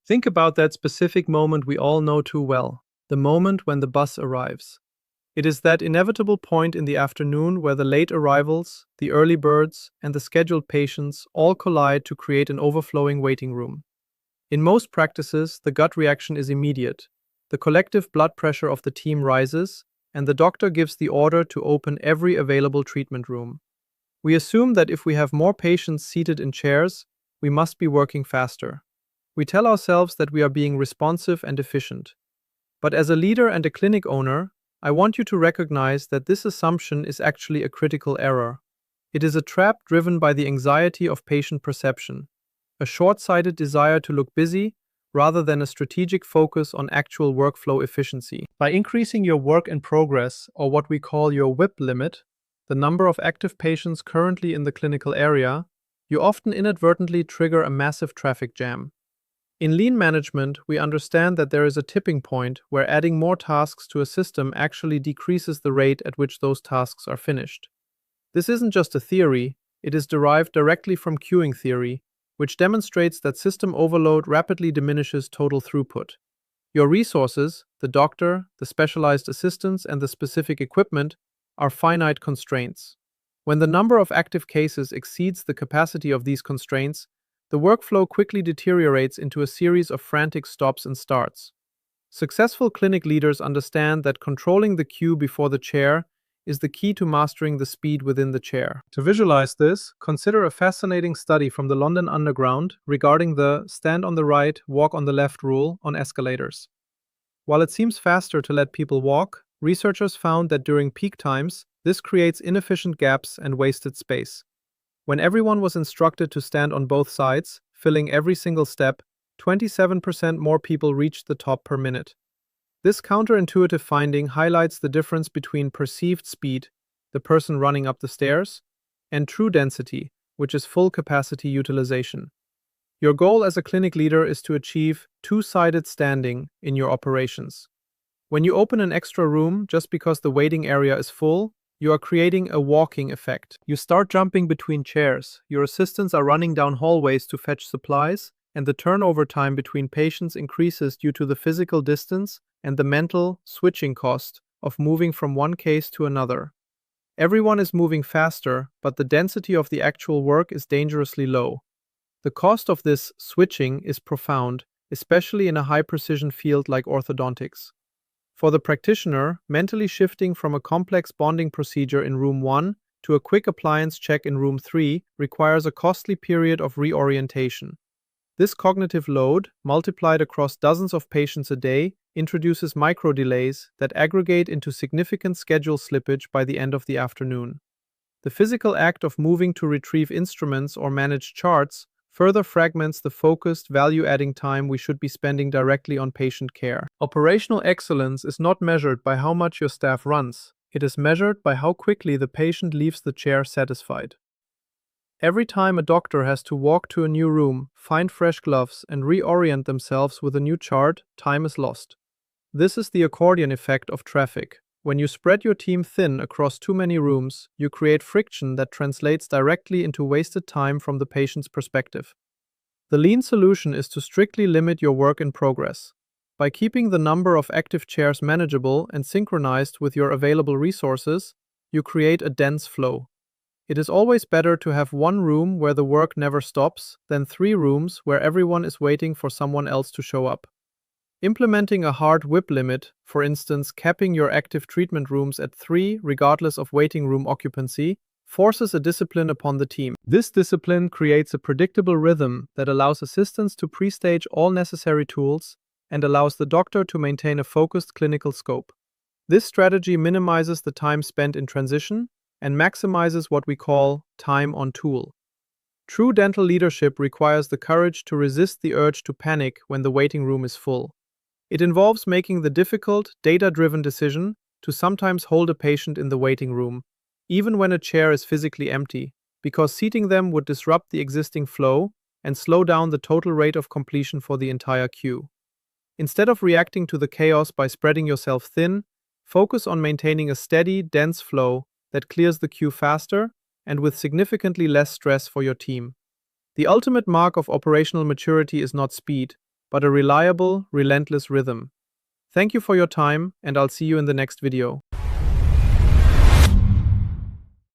Think about that specific moment we all know too well, the moment when the bus arrives. It is that inevitable point in the afternoon where the late arrivals, the early birds, and the scheduled patients all collide to create an overflowing waiting room. In most practices, the gut reaction is immediate. The collective blood pressure of the team rises, and the doctor gives the order to open every available treatment room. We assume that if we have more patients seated in chairs, we must be working faster. We tell ourselves that we are being responsive and efficient. But as a leader and a clinic owner, I want you to recognize that this assumption is actually a critical error. It is a trap driven by the anxiety of patient perception, a short-sighted desire to look busy rather than a strategic focus on actual workflow efficiency. By increasing your work in progress, or what we call your WIP limit, the number of active patients currently in the clinical area, you often inadvertently trigger a massive traffic jam. In lean management, we understand that there is a tipping point where adding more tasks to a system actually decreases the rate at which those tasks are finished. This isn't just a theory, it is derived directly from queuing theory, which demonstrates that system overload rapidly diminishes total throughput. Your resources, the doctor, the specialized assistants, and the specific equipment, are finite constraints. When the number of active cases exceeds the capacity of these constraints, the workflow quickly deteriorates into a series of frantic stops and starts. Successful clinic leaders understand that controlling the queue before the chair is the key to mastering the speed within the chair. To visualize this, consider a fascinating study from the London Underground regarding the stand on the right, walk on the left rule on escalators. While it seems faster to let people walk, researchers found that during peak times, this creates inefficient gaps and wasted space. When everyone was instructed to stand on both sides, filling every single step, 27% more people reached the top per minute. This counterintuitive finding highlights the difference between perceived speed, the person running up the stairs, and true density, which is full capacity utilization. Your goal as a clinic leader is to achieve two-sided standing in your operations. When you open an extra room just because the waiting area is full, you are creating a walking effect. You start jumping between chairs, your assistants are running down hallways to fetch supplies, and the turnover time between patients increases due to the physical distance and the mental switching cost of moving from one case to another. Everyone is moving faster, but the density of the actual work is dangerously low. The cost of this switching is profound, especially in a high-precision field like orthodontics. For the practitioner, mentally shifting from a complex bonding procedure in room 1 to a quick appliance check in room 3 requires a costly period of reorientation. This cognitive load, multiplied across dozens of patients a day, introduces micro-delays that aggregate into significant schedule slippage by the end of the afternoon. The physical act of moving to retrieve instruments or manage charts further fragments the focused, value-adding time we should be spending directly on patient care. Operational excellence is not measured by how much your staff runs. It is measured by how quickly the patient leaves the chair satisfied. Every time a doctor has to walk to a new room, find fresh gloves, and reorient themselves with a new chart, time is lost. This is the accordion effect of traffic. When you spread your team thin across too many rooms, you create friction that translates directly into wasted time from the patient's perspective. The lean solution is to strictly limit your work in progress. By keeping the number of active chairs manageable and synchronized with your available resources, you create a dense flow. It is always better to have one room where the work never stops than 3 rooms where everyone is waiting for someone else to show up. Implementing a hard WIP limit, for instance capping your active treatment rooms at 3 regardless of waiting room occupancy, forces a discipline upon the team. This discipline creates a predictable rhythm that allows assistants to pre-stage all necessary tools and allows the doctor to maintain a focused clinical scope. This strategy minimizes the time spent in transition and maximizes what we call time on tool. True dental leadership requires the courage to resist the urge to panic when the waiting room is full. It involves making the difficult, data-driven decision to sometimes hold a patient in the waiting room, even when a chair is physically empty, because seating them would disrupt the existing flow and slow down the total rate of completion for the entire queue. Instead of reacting to the chaos by spreading yourself thin, focus on maintaining a steady, dense flow that clears the queue faster and with significantly less stress for your team. The ultimate mark of operational maturity is not speed, but a reliable, relentless rhythm. Thank you for your time, and I'll see you in the next video.